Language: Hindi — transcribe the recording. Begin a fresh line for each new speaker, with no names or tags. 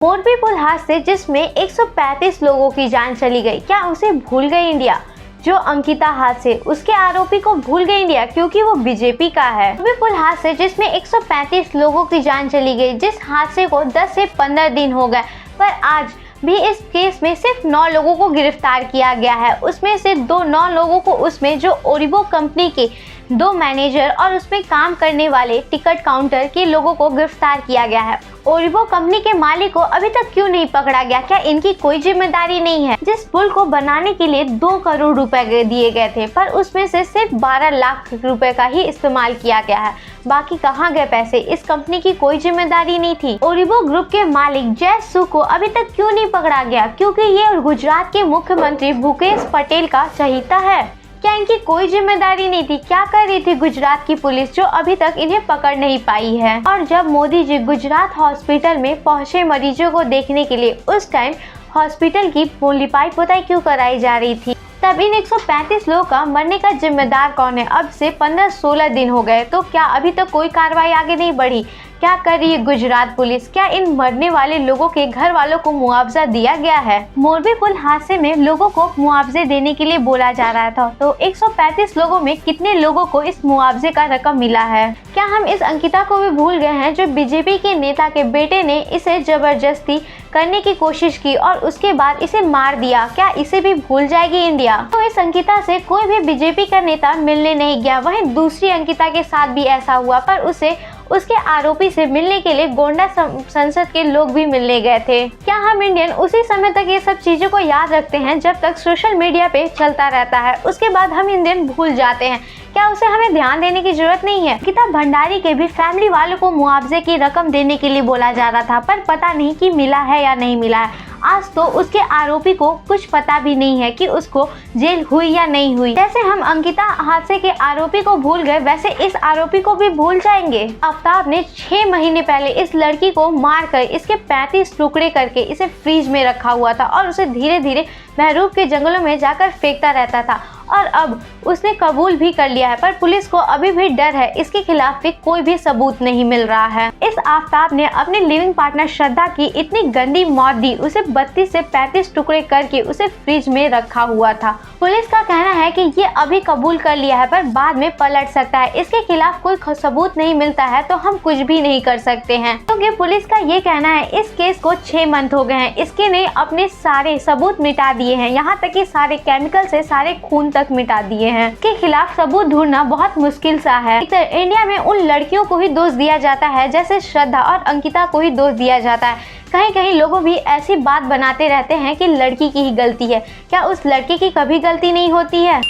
मोरबी पुल हादसे जिसमें 135 लोगों की जान चली गई, क्या उसे भूल गई इंडिया? जो अंकिता हादसे, उसके आरोपी को भूल गई इंडिया क्योंकि वो बीजेपी का है। मोरबी पुल हादसे जिसमें 135 लोगों की जान चली गई, जिस हादसे को 10 से 15 दिन हो गए, पर आज भी इस केस में सिर्फ 9 लोगों को गिरफ्तार किया गया है। उसमें से 9 लोगों को, उसमें जो ओरिबो कंपनी के 2 मैनेजर और उसमें काम करने वाले टिकट काउंटर के लोगों को गिरफ्तार किया गया है। ओरिबो कंपनी के मालिक को अभी तक क्यों नहीं पकड़ा गया? क्या इनकी कोई जिम्मेदारी नहीं है? जिस पुल को बनाने के लिए 2 करोड़ रुपए दिए गए थे, पर उसमें से सिर्फ 12 लाख रुपए का ही इस्तेमाल किया गया है। बाकी कहाँ गए पैसे? इस कंपनी की कोई जिम्मेदारी नहीं थी। ओरिबो ग्रुप के मालिक जय सू को अभी तक क्यों नहीं पकड़ा गया? क्योंकि ये गुजरात के मुख्यमंत्री भूपेश पटेल का चहीता है। क्या इनकी कोई जिम्मेदारी नहीं थी? क्या कर रही थी गुजरात की पुलिस जो अभी तक इन्हें पकड़ नहीं पाई है? और जब मोदी जी गुजरात हॉस्पिटल में पहुंचे मरीजों को देखने के लिए, उस टाइम हॉस्पिटल की लिपाई पुताई क्यों कराई जा रही थी? तब इन 135 लोगों का मरने का जिम्मेदार कौन है? अब से 15-16 दिन हो गए, तो क्या अभी तक कोई कार्रवाई आगे नहीं बढ़ी? क्या कर रही है गुजरात पुलिस? क्या इन मरने वाले लोगों के घर वालों को मुआवजा दिया गया है? मोरबी पुल हादसे में लोगों को मुआवजे देने के लिए बोला जा रहा था, तो 135 लोगों में कितने लोगों को इस मुआवजे का रकम मिला है? क्या हम इस अंकिता को भी भूल गए हैं, जो बीजेपी के नेता के बेटे ने इसे जबरदस्ती करने की कोशिश की और उसके बाद इसे मार दिया? क्या इसे भी भूल जाएगी इंडिया? तो इस अंकिता से कोई भी बीजेपी का नेता मिलने नहीं गया। वहीं दूसरी अंकिता के साथ भी ऐसा हुआ, पर उसे उसके आरोपी से मिलने के लिए गोंडा संसद के लोग भी मिलने गए थे। क्या हम इंडियन उसी समय तक ये सब चीजों को याद रखते हैं जब तक सोशल मीडिया पे चलता रहता है? उसके बाद हम इंडियन भूल जाते हैं। क्या उसे हमें ध्यान देने की जरूरत नहीं है? अंकिता भंडारी के भी फैमिली वालों को मुआवजे की रकम देने के लिए बोला जा रहा था, पर पता नहीं कि मिला है या नहीं मिला है। आज तो उसके आरोपी को कुछ पता भी नहीं है कि उसको जेल हुई या नहीं हुई। जैसे हम अंकिता हादसे के आरोपी को भूल गए, वैसे इस आरोपी को भी भूल जाएंगे। आफ्ताब ने 6 महीने पहले इस लड़की को मारकर इसके 35 टुकड़े करके इसे फ्रीज में रखा हुआ था और उसे धीरे धीरे महरूब के जंगलों में जाकर फेंकता रहता था, और अब उसने कबूल भी कर लिया है, पर पुलिस को अभी भी डर है। इसके खिलाफ भी कोई भी सबूत नहीं मिल रहा है। इस आफ्ताब ने अपने लिविंग पार्टनर श्रद्धा की इतनी गंदी मौत दी, उसे 32 से 35 टुकड़े करके उसे फ्रिज में रखा हुआ था। पुलिस का कहना है कि ये अभी कबूल कर लिया है, पर बाद में पलट सकता है। इसके खिलाफ कोई सबूत नहीं मिलता है तो हम कुछ भी नहीं कर सकते हैं, क्योंकि पुलिस का ये कहना है इस केस को 6 मंथ हो गए हैं, इसके ने अपने सारे सबूत मिटा दिए हैं, यहाँ तक कि सारे केमिकल से सारे खून तक मिटा दिए हैं। के खिलाफ सबूत ढूंढना बहुत मुश्किल सा है। इंडिया में उन लड़कियों को ही दोष दिया जाता है जैसे श्रद्धा और अंकिता को ही दोष दिया जाता है। कहीं कहीं लोगों भी ऐसी बात बनाते रहते हैं कि लड़की की ही गलती है। क्या उस लड़की की कभी गलती नहीं होती है?